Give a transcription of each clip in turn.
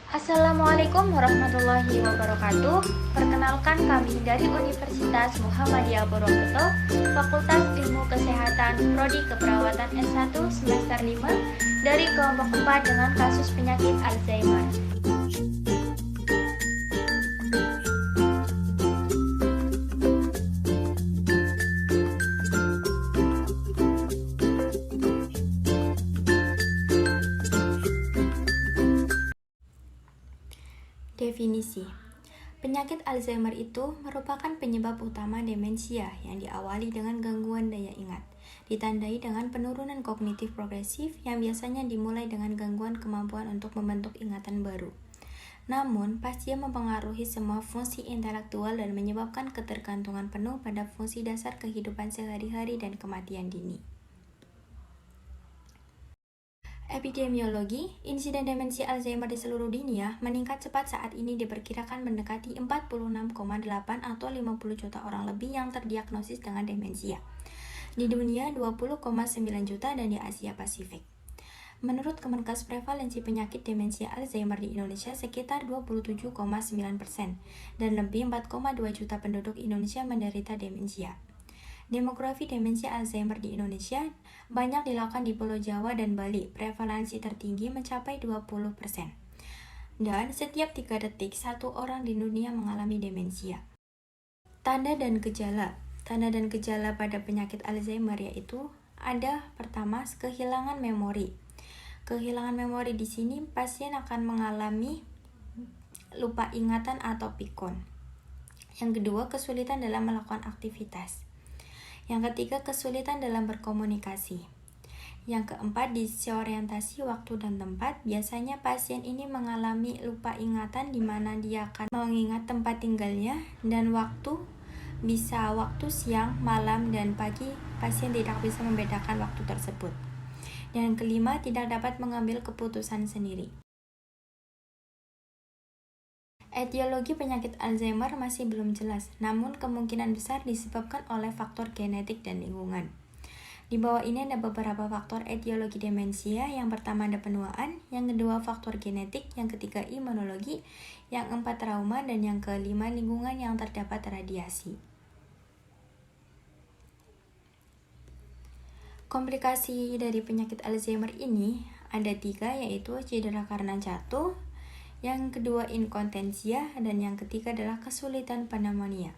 Assalamualaikum warahmatullahi wabarakatuh. Perkenalkan kami dari Universitas Muhammadiyah Purwokerto, Fakultas Ilmu Kesehatan, Prodi Keperawatan S1 semester 5 dari kelompok 4 dengan kasus penyakit Alzheimer. Definisi. Penyakit Alzheimer itu merupakan penyebab utama demensia yang diawali dengan gangguan daya ingat, ditandai dengan penurunan kognitif progresif yang biasanya dimulai dengan gangguan kemampuan untuk membentuk ingatan baru. Namun, pasien mempengaruhi semua fungsi intelektual dan menyebabkan ketergantungan penuh pada fungsi dasar kehidupan sehari-hari dan kematian dini. Epidemiologi, insiden demensia Alzheimer di seluruh dunia meningkat cepat saat ini diperkirakan mendekati 46,8 atau 50 juta orang lebih yang terdiagnosis dengan demensia. Di dunia 20,9 juta dan di Asia Pasifik. Menurut Kemenkes, prevalensi penyakit demensia Alzheimer di Indonesia sekitar 27,9% dan lebih 4,2 juta penduduk Indonesia menderita demensia. Demografi demensia Alzheimer di Indonesia banyak dilakukan di Pulau Jawa dan Bali. Prevalensi tertinggi mencapai 20%. Dan setiap 3 detik, 1 orang di dunia mengalami demensia. Tanda dan gejala. Tanda dan gejala pada penyakit Alzheimer yaitu ada pertama, kehilangan memori. Kehilangan memori di sini pasien akan mengalami lupa ingatan atau pikun. Yang kedua, kesulitan dalam melakukan aktivitas. Yang ketiga, kesulitan dalam berkomunikasi. Yang keempat, disorientasi waktu dan tempat. Biasanya pasien ini mengalami lupa ingatan di mana dia akan mengingat tempat tinggalnya dan waktu, bisa waktu siang, malam, dan pagi. Pasien tidak bisa membedakan waktu tersebut. Dan yang kelima, tidak dapat mengambil keputusan sendiri. Etiologi penyakit Alzheimer masih belum jelas, namun kemungkinan besar disebabkan oleh faktor genetik dan lingkungan. Di bawah ini ada beberapa faktor etiologi demensia. Yang pertama ada penuaan, yang kedua faktor genetik, yang ketiga imunologi, yang keempat trauma, dan yang kelima lingkungan yang terdapat radiasi. Komplikasi dari penyakit Alzheimer ini ada 3, yaitu cedera karena jatuh, yang kedua inkontinensia, dan yang ketiga adalah kesulitan pneumonia.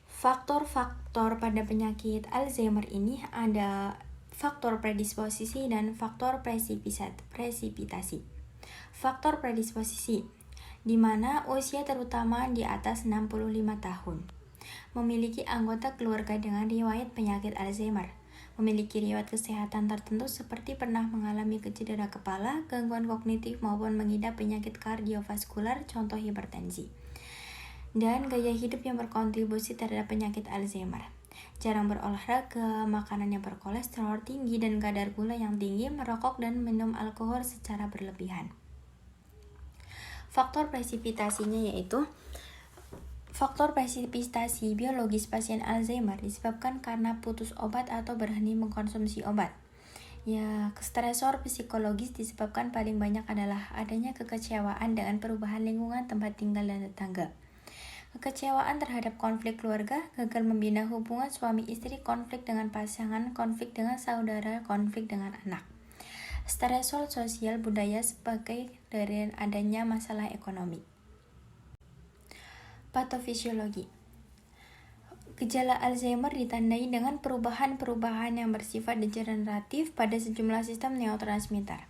Faktor-faktor pada penyakit Alzheimer ini ada faktor predisposisi dan faktor presipitasi. Faktor predisposisi, di mana usia terutama di atas 65 tahun, memiliki anggota keluarga dengan riwayat penyakit Alzheimer, memiliki riwayat kesehatan tertentu seperti pernah mengalami cedera kepala, gangguan kognitif maupun mengidap penyakit kardiovaskular, contoh hipertensi. Dan gaya hidup yang berkontribusi terhadap penyakit Alzheimer. Jarang berolahraga, makanan yang berkolesterol tinggi dan kadar gula yang tinggi, merokok dan minum alkohol secara berlebihan. Faktor presipitasinya yaitu faktor presipitasi biologis pasien Alzheimer disebabkan karena putus obat atau berhenti mengkonsumsi obat. Ya, stresor psikologis disebabkan paling banyak adalah adanya kekecewaan dengan perubahan lingkungan tempat tinggal dan tetangga. Kekecewaan terhadap konflik keluarga, gagal membina hubungan suami istri, konflik dengan pasangan, konflik dengan saudara, konflik dengan anak. Stresor sosial budaya sebagai dari adanya masalah ekonomi. Patofisiologi. Gejala Alzheimer ditandai dengan perubahan-perubahan yang bersifat degeneratif pada sejumlah sistem neurotransmitter.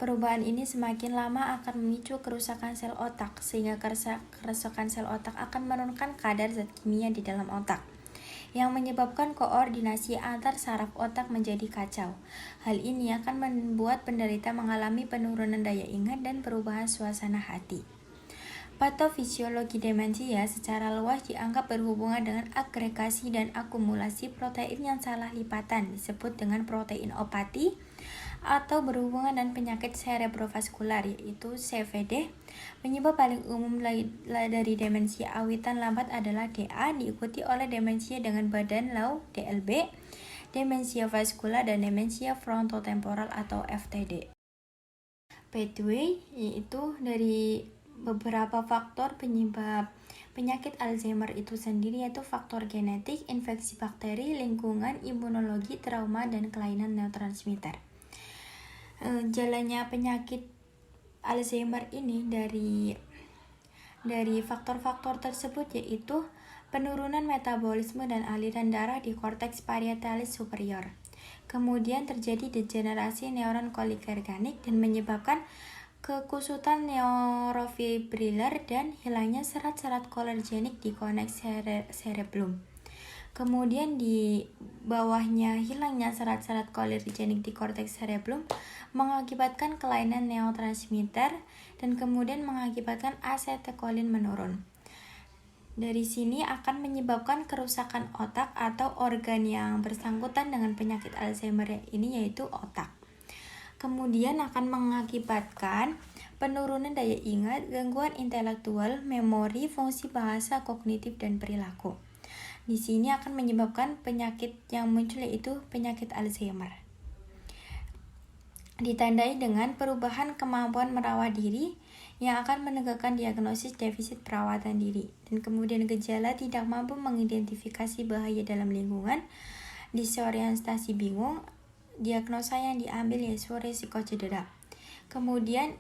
Perubahan ini semakin lama akan memicu kerusakan sel otak, sehingga kerusakan sel otak akan menurunkan kadar zat kimia di dalam otak, yang menyebabkan koordinasi antar saraf otak menjadi kacau. Hal ini akan membuat penderita mengalami penurunan daya ingat dan perubahan suasana hati. Patofisiologi demensia secara luas dianggap berhubungan dengan agregasi dan akumulasi protein yang salah lipatan, disebut dengan proteinopati, atau berhubungan dengan penyakit cerebrovaskular yaitu CVD. Penyebab paling umum dari demensia awitan lambat adalah DA, diikuti oleh demensia dengan badan low DLB, demensia vaskular, dan demensia frontotemporal atau FTD. Pathway yaitu dari beberapa faktor penyebab penyakit Alzheimer itu sendiri, yaitu faktor genetik, infeksi bakteri, lingkungan, imunologi, trauma, dan kelainan neurotransmitter. Jalannya penyakit Alzheimer ini dari faktor-faktor tersebut yaitu penurunan metabolisme dan aliran darah di korteks parietalis superior. Kemudian terjadi degenerasi neuron kolikerganik dan menyebabkan kekusutan neurofibriller dan hilangnya serat-serat kolergenik di korteks cerebellum. Kemudian di bawahnya hilangnya serat-serat kolergenik di korteks cerebellum mengakibatkan kelainan neurotransmitter dan kemudian mengakibatkan asetilkolin menurun. Dari sini akan menyebabkan kerusakan otak atau organ yang bersangkutan dengan penyakit Alzheimer ini, yaitu otak. Kemudian akan mengakibatkan penurunan daya ingat, gangguan intelektual, memori, fungsi bahasa, kognitif, dan perilaku. Di sini akan menyebabkan penyakit yang muncul yaitu penyakit Alzheimer. Ditandai dengan perubahan kemampuan merawat diri yang akan menegakkan diagnosis defisit perawatan diri, dan kemudian gejala tidak mampu mengidentifikasi bahaya dalam lingkungan, disorientasi bingung, diagnosa yang diambil yaitu risiko cedera. Kemudian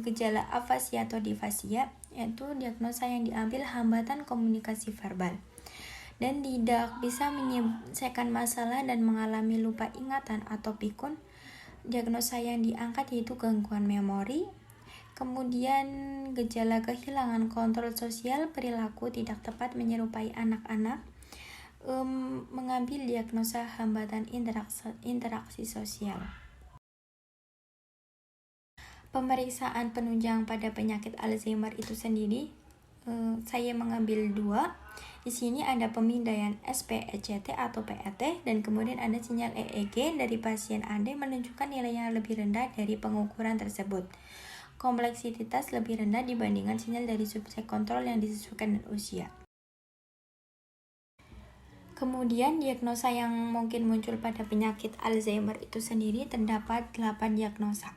gejala afasia atau difasia yaitu diagnosa yang diambil hambatan komunikasi verbal dan tidak bisa menyelesaikan masalah dan mengalami lupa ingatan atau pikun. Diagnosa yang diangkat yaitu gangguan memori. Kemudian gejala kehilangan kontrol sosial, perilaku tidak tepat menyerupai anak-anak, mengambil diagnosa hambatan interaksi sosial. Pemeriksaan penunjang pada penyakit Alzheimer itu sendiri, saya mengambil 2. Di sini ada pemindaian SPECT atau PET, dan kemudian ada sinyal EEG dari pasien AD menunjukkan nilai yang lebih rendah dari pengukuran tersebut. Kompleksitas lebih rendah dibandingkan sinyal dari subjek kontrol yang disesuaikan dengan usia. Kemudian diagnosa yang mungkin muncul pada penyakit Alzheimer itu sendiri terdapat 8 diagnosa.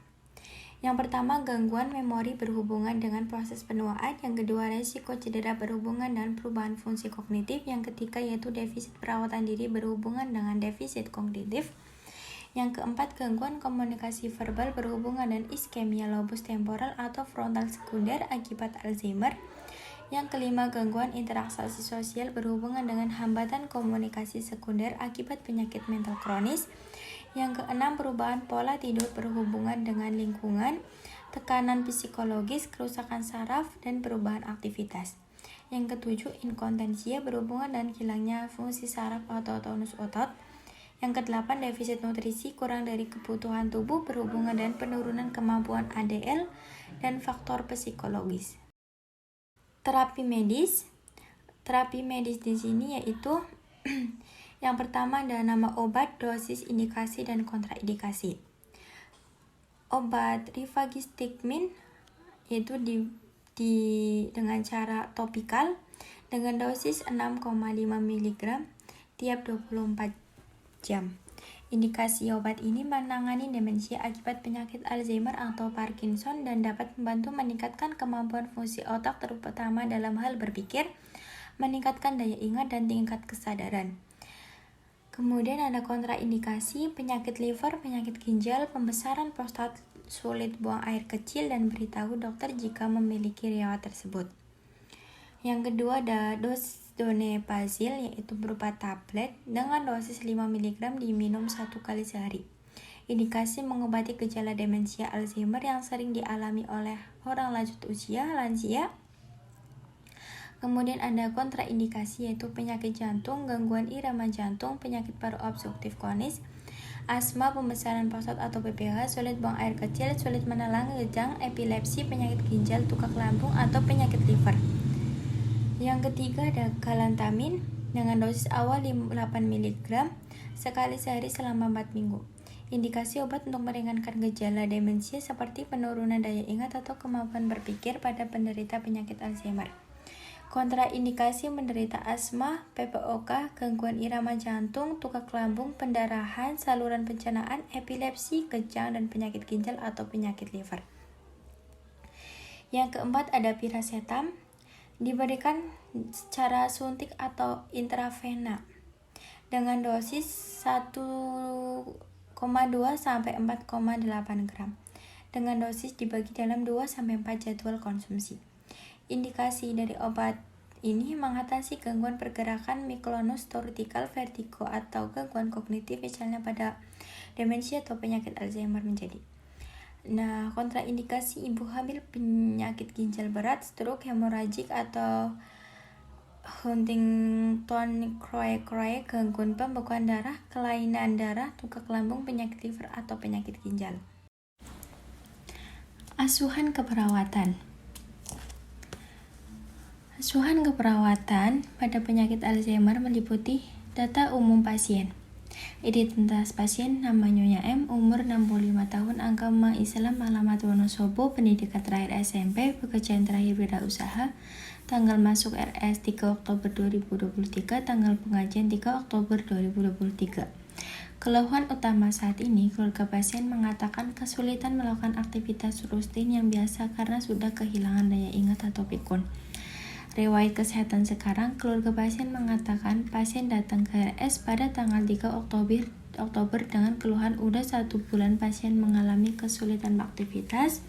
Yang pertama, gangguan memori berhubungan dengan proses penuaan. Yang kedua, resiko cedera berhubungan dengan perubahan fungsi kognitif. Yang ketiga, yaitu defisit perawatan diri berhubungan dengan defisit kognitif. Yang keempat, gangguan komunikasi verbal berhubungan dengan iskemia lobus temporal atau frontal sekunder akibat Alzheimer. Yang kelima, gangguan interaksi sosial berhubungan dengan hambatan komunikasi sekunder akibat penyakit mental kronis. Yang keenam, perubahan pola tidur berhubungan dengan lingkungan, tekanan psikologis, kerusakan saraf, dan perubahan aktivitas. Yang ketujuh, inkontinensia berhubungan dengan hilangnya fungsi saraf atau tonus otot. Yang kedelapan, defisit nutrisi kurang dari kebutuhan tubuh berhubungan dengan penurunan kemampuan ADL dan faktor psikologis. Terapi medis. Terapi medis di sini yaitu yang pertama ada nama obat, dosis, indikasi, dan kontraindikasi. Obat rifagistikmin yaitu dengan cara topikal dengan dosis 6,5 mg tiap 24 jam. Indikasi obat ini menangani demensia akibat penyakit Alzheimer atau Parkinson dan dapat membantu meningkatkan kemampuan fungsi otak terutama dalam hal berpikir, meningkatkan daya ingat, dan tingkat kesadaran. Kemudian ada kontraindikasi, penyakit liver, penyakit ginjal, pembesaran prostat, sulit buang air kecil, dan beritahu dokter jika memiliki riwayat tersebut. Yang kedua ada donepezil yaitu berupa tablet dengan dosis 5 mg diminum 1 kali sehari. Indikasi mengobati gejala demensia Alzheimer yang sering dialami oleh orang lanjut usia, lansia. Kemudian ada kontraindikasi yaitu penyakit jantung, gangguan irama jantung, penyakit paru obstruktif kronis, asma, pembesaran prostat atau PPH, sulit buang air kecil, sulit menelan, kejang, epilepsi, penyakit ginjal, tukak lambung, atau penyakit liver. Yang ketiga ada galantamin dengan dosis awal 8 mg sekali sehari selama 4 minggu. Indikasi obat untuk meringankan gejala demensia seperti penurunan daya ingat atau kemampuan berpikir pada penderita penyakit Alzheimer. Kontraindikasi menderita asma, PPOK, gangguan irama jantung, tukak lambung, pendarahan, saluran pencernaan, epilepsi, kejang, dan penyakit ginjal atau penyakit liver. Yang keempat ada piracetam, diberikan secara suntik atau intravena dengan dosis 1,2 sampai 4,8 gram. Dengan dosis dibagi dalam 2 sampai 4 jadwal konsumsi. Indikasi dari obat ini mengatasi gangguan pergerakan miklonus cortical vertigo atau gangguan kognitif misalnya pada demensia atau penyakit Alzheimer menjadi. Nah, kontraindikasi ibu hamil penyakit ginjal berat, stroke, hemoragik atau Huntington-Croce, gangguan pembekuan darah, kelainan darah, tukak lambung, penyakit liver atau penyakit ginjal. Asuhan keperawatan. Asuhan keperawatan pada penyakit Alzheimer meliputi data umum pasien. Identitas pasien, nama Nyonya M, umur 65 tahun, agama Islam, alamat Wonosobo, pendidikan terakhir SMP, pekerjaan terakhir wirausaha, tanggal masuk RS 3 Oktober 2023, tanggal pengajian 3 Oktober 2023. Keluhan utama saat ini, keluarga pasien mengatakan kesulitan melakukan aktivitas rutin yang biasa karena sudah kehilangan daya ingat atau pikun. Riwayat kesehatan sekarang, keluarga pasien mengatakan pasien datang ke RS pada tanggal 3 Oktober dengan keluhan udah 1 bulan pasien mengalami kesulitan beraktivitas.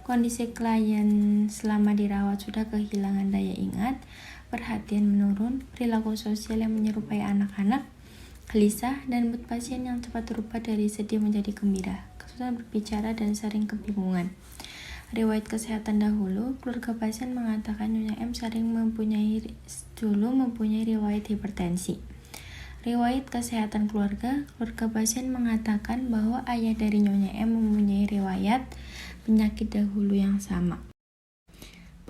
Kondisi klien selama dirawat sudah kehilangan daya ingat, perhatian menurun, perilaku sosial yang menyerupai anak-anak, gelisah, dan mood pasien yang cepat berubah dari sedih menjadi gembira, kesulitan berbicara, dan sering kebingungan. Riwayat kesehatan dahulu, keluarga pasien mengatakan Nyonya M sering mempunyai riwayat hipertensi. Riwayat kesehatan keluarga pasien mengatakan bahwa ayah dari Nyonya M mempunyai riwayat penyakit dahulu yang sama.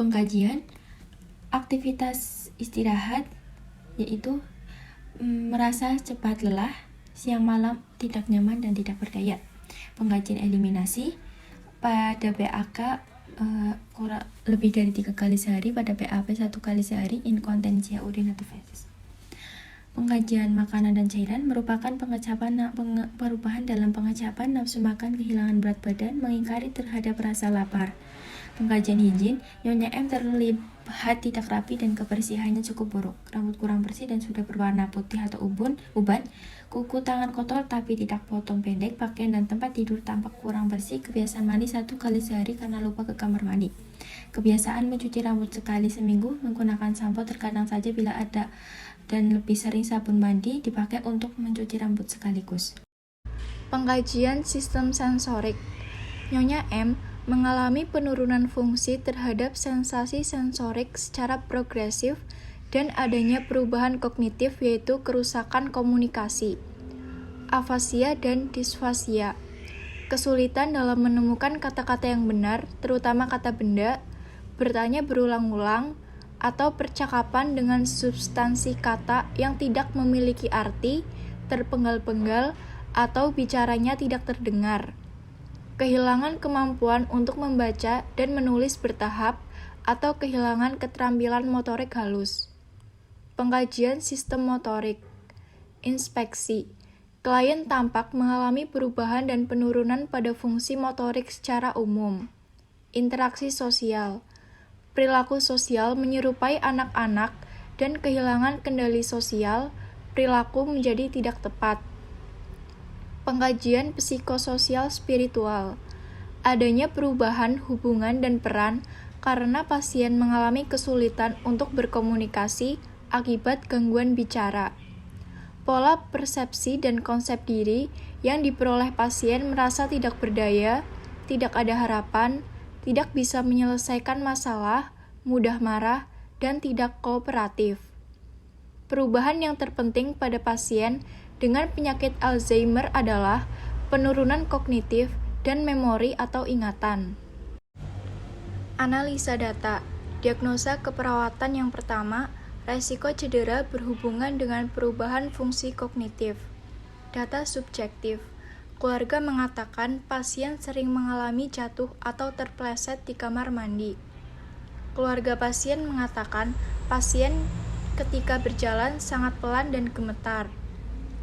Pengkajian, aktivitas istirahat, yaitu merasa cepat lelah, siang malam tidak nyaman dan tidak berdaya. Pengkajian eliminasi, pada PAK lebih dari 3 kali sehari, pada PAP 1 kali sehari, inkontinensia urin atau fesis. Pengkajian makanan dan cairan merupakan perubahan dalam pengecapan nafsu makan, kehilangan berat badan, mengingkari terhadap rasa lapar. Pengkajian higien, Nyonya M terlihat tidak rapi dan kebersihannya cukup buruk. Rambut kurang bersih dan sudah berwarna putih atau uban, kuku tangan kotor tapi tidak potong pendek, pakaian dan tempat tidur tampak kurang bersih, kebiasaan mandi 1 kali sehari karena lupa ke kamar mandi. Kebiasaan mencuci rambut sekali seminggu, menggunakan sampo terkadang saja bila ada, dan lebih sering sabun mandi dipakai untuk mencuci rambut sekaligus. Pengkajian sistem sensorik, Nyonya M mengalami penurunan fungsi terhadap sensasi sensorik secara progresif dan adanya perubahan kognitif yaitu kerusakan komunikasi, afasia dan disfasia, kesulitan dalam menemukan kata-kata yang benar, terutama kata benda, bertanya berulang-ulang, atau percakapan dengan substansi kata yang tidak memiliki arti, terpenggal-penggal, atau bicaranya tidak terdengar. Kehilangan kemampuan untuk membaca dan menulis bertahap atau kehilangan keterampilan motorik halus. Pengkajian sistem motorik, inspeksi. Klien tampak mengalami perubahan dan penurunan pada fungsi motorik secara umum. Interaksi sosial. Perilaku sosial menyerupai anak-anak dan kehilangan kendali sosial, perilaku menjadi tidak tepat. Pengkajian psikososial spiritual. Adanya perubahan hubungan dan peran karena pasien mengalami kesulitan untuk berkomunikasi akibat gangguan bicara. Pola persepsi dan konsep diri yang diperoleh pasien merasa tidak berdaya, tidak ada harapan, tidak bisa menyelesaikan masalah, mudah marah, dan tidak kooperatif. Perubahan yang terpenting pada pasien dengan penyakit Alzheimer adalah penurunan kognitif dan memori atau ingatan. Analisa data. Diagnosa keperawatan yang pertama, resiko cedera berhubungan dengan perubahan fungsi kognitif. Data subjektif. Keluarga mengatakan pasien sering mengalami jatuh atau terpleset di kamar mandi. Keluarga pasien mengatakan pasien ketika berjalan sangat pelan dan gemetar.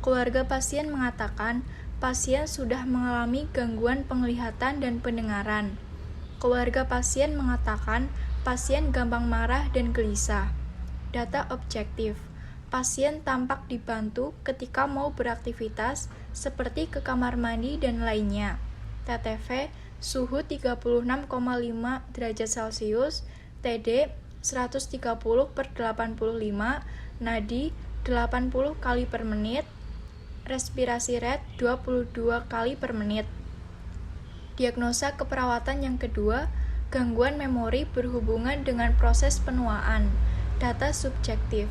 Keluarga pasien mengatakan pasien sudah mengalami gangguan penglihatan dan pendengaran. Keluarga pasien mengatakan pasien gampang marah dan gelisah. Data objektif. Pasien tampak dibantu ketika mau beraktivitas seperti ke kamar mandi dan lainnya. TTV suhu 36,5 derajat Celcius, TD 130/85, nadi 80 kali per menit, respirasi rate 22 kali per menit. Diagnosa keperawatan yang kedua, gangguan memori berhubungan dengan proses penuaan. Data subjektif.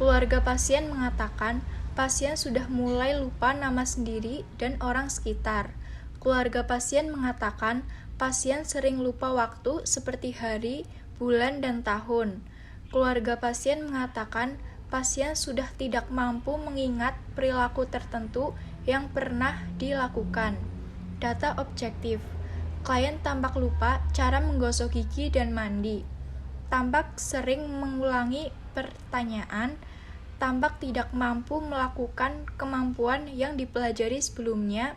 Keluarga pasien mengatakan pasien sudah mulai lupa nama sendiri dan orang sekitar. Keluarga pasien mengatakan pasien sering lupa waktu seperti hari, bulan, dan tahun. Keluarga pasien mengatakan pasien sudah tidak mampu mengingat perilaku tertentu yang pernah dilakukan. Data objektif. Klien tampak lupa cara menggosok gigi dan mandi. Tampak sering mengulangi pertanyaan. Tampak tidak mampu melakukan kemampuan yang dipelajari sebelumnya.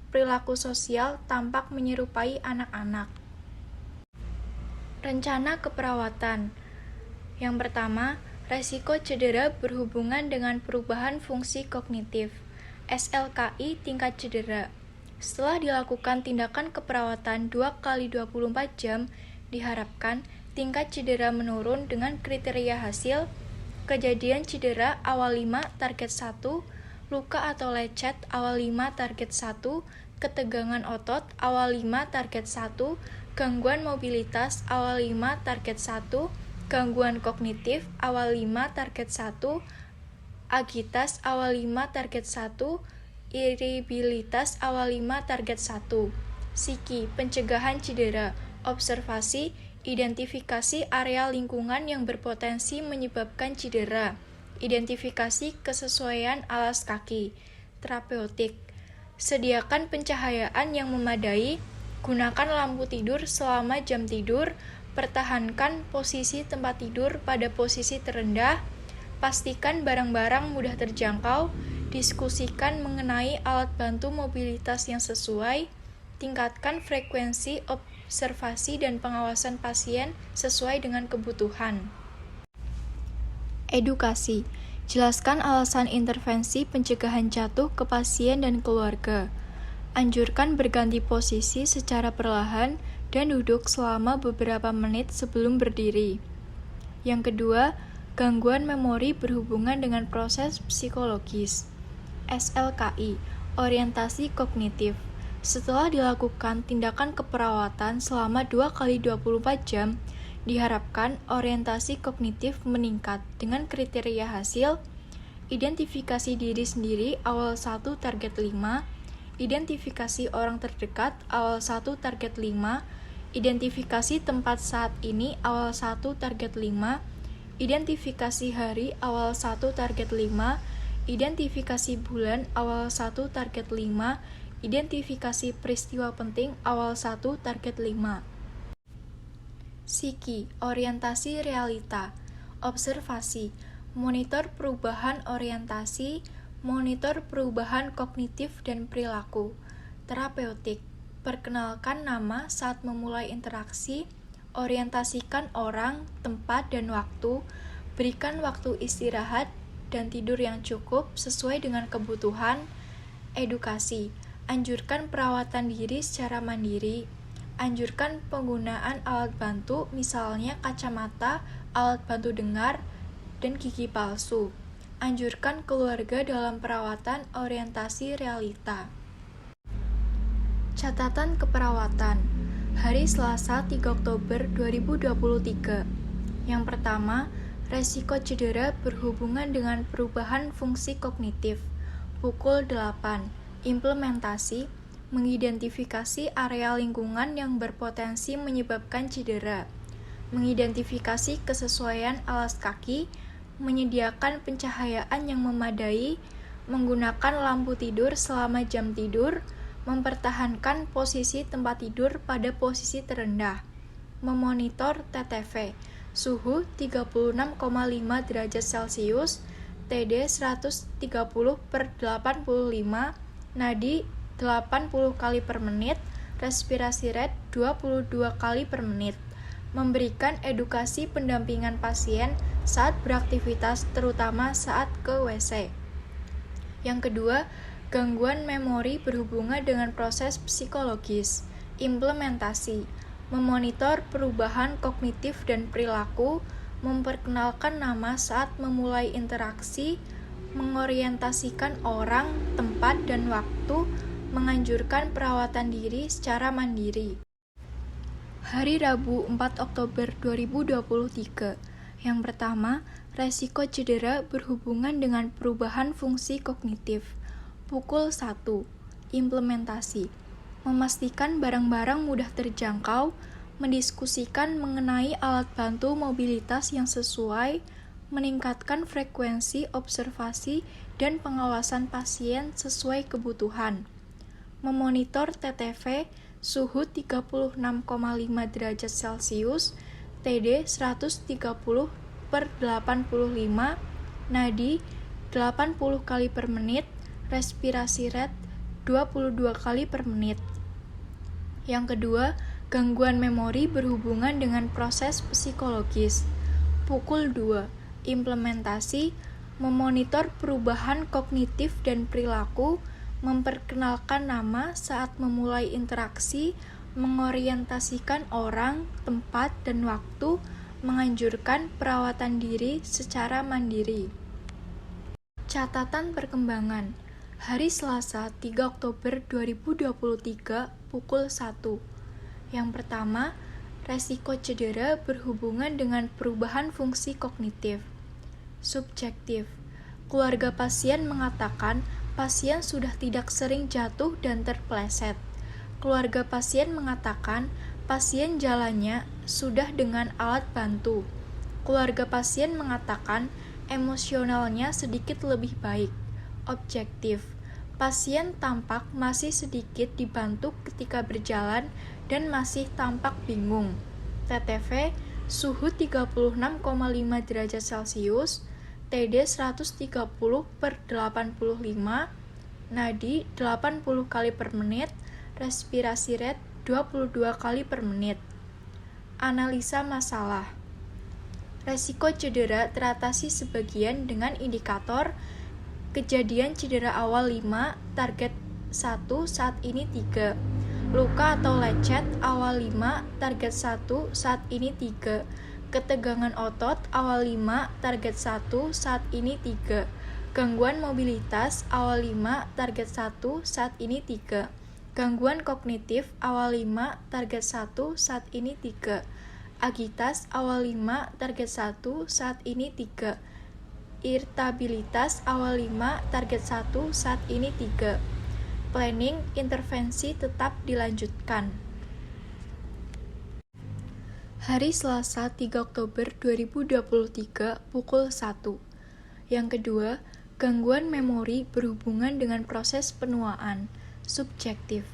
Perilaku sosial tampak menyerupai anak-anak. Rencana keperawatan. Yang pertama, resiko cedera berhubungan dengan perubahan fungsi kognitif. SLKI tingkat cedera. Setelah dilakukan tindakan keperawatan 2x24 jam, diharapkan tingkat cedera menurun dengan kriteria hasil kejadian cedera awal 5 target 1, luka atau lecet awal 5 target 1, ketegangan otot awal 5 target 1, gangguan mobilitas awal 5 target 1, gangguan kognitif awal 5 target 1, agitas awal 5 target 1, iribilitas awal 5 target 1. Psiki, pencegahan cedera, observasi, identifikasi area lingkungan yang berpotensi menyebabkan cedera, identifikasi kesesuaian alas kaki, terapeutik, sediakan pencahayaan yang memadai, gunakan lampu tidur selama jam tidur, pertahankan posisi tempat tidur pada posisi terendah, pastikan barang-barang mudah terjangkau, diskusikan mengenai alat bantu mobilitas yang sesuai, tingkatkan frekuensi observasi dan pengawasan pasien sesuai dengan kebutuhan. Edukasi. Jelaskan alasan intervensi pencegahan jatuh ke pasien dan keluarga. Anjurkan berganti posisi secara perlahan dan duduk selama beberapa menit sebelum berdiri. Yang kedua, gangguan memori berhubungan dengan proses psikologis. SLKI, orientasi kognitif. Setelah dilakukan tindakan keperawatan selama 2x24 jam, diharapkan orientasi kognitif meningkat dengan kriteria hasil identifikasi diri sendiri awal 1 target 5, identifikasi orang terdekat awal 1 target 5, identifikasi tempat saat ini awal 1 target 5, identifikasi hari awal 1 target 5, identifikasi bulan awal 1 target 5, identifikasi peristiwa penting awal 1 target 5. Psiki, orientasi realita, observasi, monitor perubahan orientasi, monitor perubahan kognitif dan perilaku, terapeutik, perkenalkan nama saat memulai interaksi, orientasikan orang, tempat, dan waktu, berikan waktu istirahat dan tidur yang cukup sesuai dengan kebutuhan, edukasi, anjurkan perawatan diri secara mandiri, anjurkan penggunaan alat bantu misalnya kacamata, alat bantu dengar, dan gigi palsu. Anjurkan keluarga dalam perawatan orientasi realita. Catatan keperawatan. Hari Selasa 3 Oktober 2023. Yang pertama, resiko cedera berhubungan dengan perubahan fungsi kognitif. Pukul 8. Implementasi, mengidentifikasi area lingkungan yang berpotensi menyebabkan cedera, mengidentifikasi kesesuaian alas kaki, menyediakan pencahayaan yang memadai, menggunakan lampu tidur selama jam tidur, mempertahankan posisi tempat tidur pada posisi terendah, memonitor TTV, suhu 36,5 derajat Celcius, TD 130/85, nadi 80 kali per menit, respirasi rate 22 kali per menit. Memberikan edukasi pendampingan pasien saat beraktivitas, terutama saat ke WC. Yang kedua, gangguan memori berhubungan dengan proses psikologis. Implementasi, memonitor perubahan kognitif dan perilaku, memperkenalkan nama saat memulai interaksi, mengorientasikan orang, tempat, dan waktu, menganjurkan perawatan diri secara mandiri. Hari Rabu 4 Oktober 2023. Yang pertama, resiko cedera berhubungan dengan perubahan fungsi kognitif. Pukul 1. Implementasi. Memastikan barang-barang mudah terjangkau, mendiskusikan mengenai alat bantu mobilitas yang sesuai, meningkatkan frekuensi observasi dan pengawasan pasien sesuai kebutuhan. Memonitor TTV suhu 36,5 derajat Celcius, TD 130/85, nadi 80 kali per menit, respirasi rate 22 kali per menit. Yang kedua, gangguan memori berhubungan dengan proses psikologis. Pukul 2. Implementasi, memonitor perubahan kognitif dan perilaku, memperkenalkan nama saat memulai interaksi, mengorientasikan orang, tempat, dan waktu, menganjurkan perawatan diri secara mandiri. Catatan perkembangan. Hari Selasa 3 Oktober 2023 pukul 1. Yang pertama, resiko cedera berhubungan dengan perubahan fungsi kognitif. Subjektif. Keluarga pasien mengatakan pasien sudah tidak sering jatuh dan terpeleset. Keluarga pasien mengatakan pasien jalannya sudah dengan alat bantu. Keluarga pasien mengatakan emosionalnya sedikit lebih baik. Objektif. Pasien tampak masih sedikit dibantu ketika berjalan dan masih tampak bingung. TTV suhu 36,5 derajat Celcius, TD 130/85, nadi 80 kali per menit, respirasi rate 22 kali per menit. Analisa masalah. Resiko cedera teratasi sebagian dengan indikator kejadian cedera awal 5, target 1, saat ini 3. Luka atau lecet awal 5, target 1, saat ini 3. Ketegangan otot awal 5, target 1, saat ini 3. Gangguan mobilitas awal 5, target 1, saat ini 3. Gangguan kognitif awal 5, target 1, saat ini 3. Agitas awal 5, target 1, saat ini 3. Irritabilitas awal 5, target 1, saat ini 3. Planning intervensi tetap dilanjutkan. Hari Selasa 3 Oktober 2023 pukul 1. Yang kedua, gangguan memori berhubungan dengan proses penuaan. Subjektif.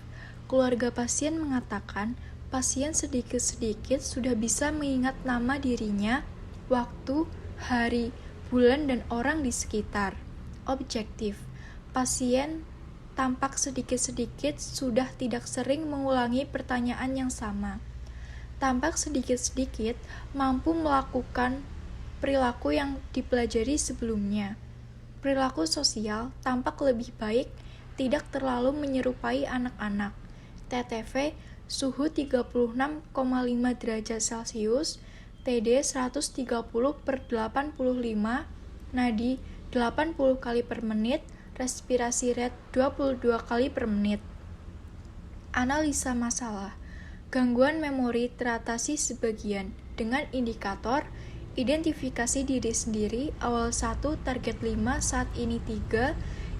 Keluarga pasien mengatakan pasien sedikit-sedikit sudah bisa mengingat nama dirinya, waktu, hari, bulan, dan orang di sekitar. Objektif. Pasien tampak sedikit-sedikit sudah tidak sering mengulangi pertanyaan yang sama. Tampak sedikit-sedikit mampu melakukan perilaku yang dipelajari sebelumnya. Perilaku sosial tampak lebih baik, tidak terlalu menyerupai anak-anak. TTV suhu 36,5 derajat Celcius, TD 130/85, nadi 80 kali per menit, respirasi rate 22 kali per menit. Analisa masalah. Gangguan memori teratasi sebagian dengan indikator identifikasi diri sendiri awal 1, target 5, saat ini 3.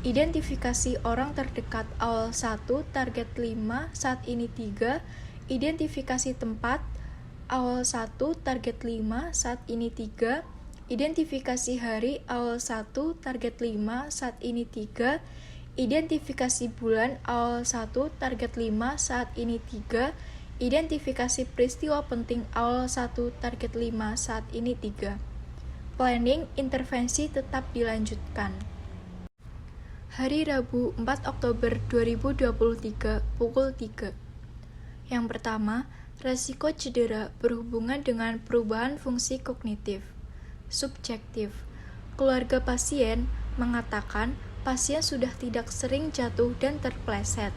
Identifikasi orang terdekat awal 1, target 5, saat ini 3. Identifikasi tempat awal 1, target 5, saat ini 3. Identifikasi hari awal 1, target 5, saat ini 3. Identifikasi bulan awal 1, target 5, saat ini 3. Identifikasi peristiwa penting awal 1, target 5, saat ini 3. Planning, intervensi tetap dilanjutkan. Hari Rabu 4 Oktober 2023 pukul 3. Yang pertama, resiko cedera berhubungan dengan perubahan fungsi kognitif. Subjektif. Keluarga pasien mengatakan pasien sudah tidak sering jatuh dan terpleset.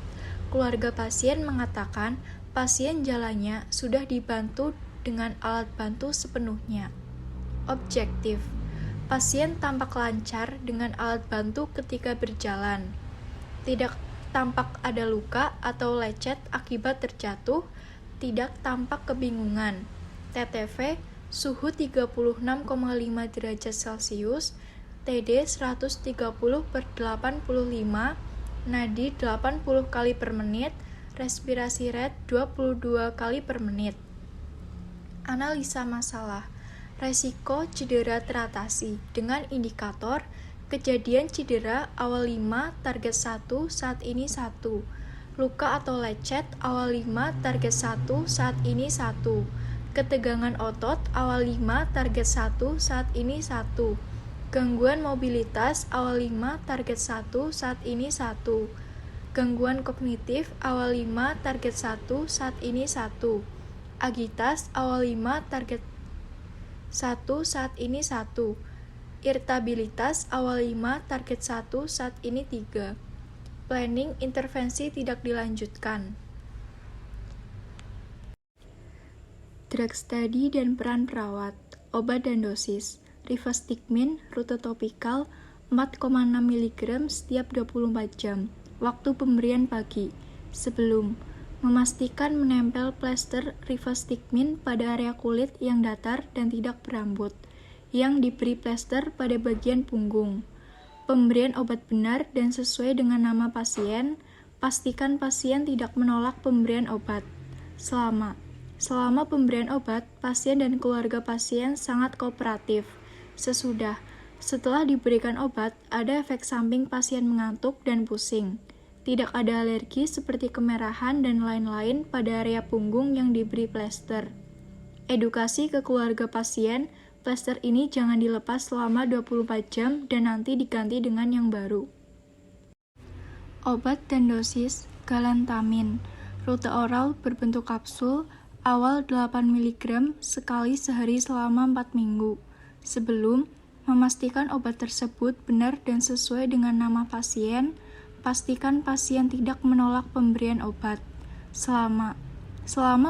Keluarga pasien mengatakan pasien jalannya sudah dibantu dengan alat bantu sepenuhnya. Objektif. Pasien tampak lancar dengan alat bantu ketika berjalan. Tidak tampak ada luka atau lecet akibat terjatuh, tidak tampak kebingungan. TTV, suhu 36,5 derajat Celcius, TD 130/85, nadi 80 kali per menit, respirasi rate 22 kali per menit. Analisa masalah. Resiko cedera teratasi dengan indikator kejadian cedera awal 5, target 1, saat ini 1. Luka atau lecet awal 5, target 1, saat ini 1. Ketegangan otot awal 5, target 1, saat ini 1. Gangguan mobilitas awal 5, target 1, saat ini 1. Gangguan kognitif awal 5, target 1, saat ini 1. Agitas awal 5, target 1, saat ini 1. Irritabilitas awal 5, target 1, saat ini 3. Planning, intervensi tidak dilanjutkan. Drug study dan peran perawat. Obat dan dosis. Rivastigmine, rute topikal 4,6 mg setiap 24 jam. Waktu pemberian pagi. Sebelum memastikan menempel plester rivastigmine pada area kulit yang datar dan tidak berambut, yang diberi plester pada bagian punggung. Pemberian obat benar dan sesuai dengan nama pasien. Pastikan pasien tidak menolak pemberian obat. Selama pemberian obat, pasien dan keluarga pasien sangat kooperatif. Setelah diberikan obat, ada efek samping pasien mengantuk dan pusing. Tidak ada alergi seperti kemerahan dan lain-lain pada area punggung yang diberi plester. Edukasi ke keluarga pasien, plester ini jangan dilepas selama 24 jam dan nanti diganti dengan yang baru. Obat dan dosis. Galantamin, rute oral berbentuk kapsul, awal 8 mg sekali sehari selama 4 minggu. Sebelum memastikan obat tersebut benar dan sesuai dengan nama pasien, pastikan pasien tidak menolak pemberian obat. Selama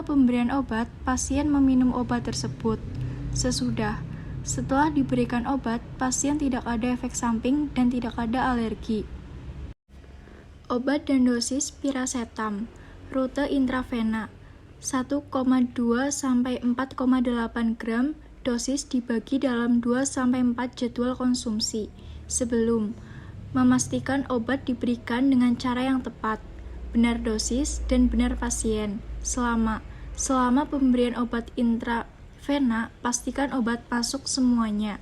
pemberian obat, pasien meminum obat tersebut. Setelah diberikan obat, pasien tidak ada efek samping dan tidak ada alergi. Obat dan dosis piracetam, rute intravena, 1,2 sampai 4,8 gram, dosis dibagi dalam 2 sampai 4 jadwal konsumsi. Sebelum memastikan obat diberikan dengan cara yang tepat, benar dosis, dan benar pasien. Selama pemberian obat intravena, pastikan obat masuk semuanya.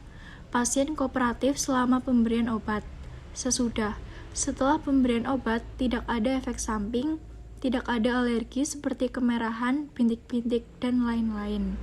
Pasien kooperatif selama pemberian obat. Setelah pemberian obat, tidak ada efek samping, tidak ada alergi seperti kemerahan, bintik-bintik, dan lain-lain.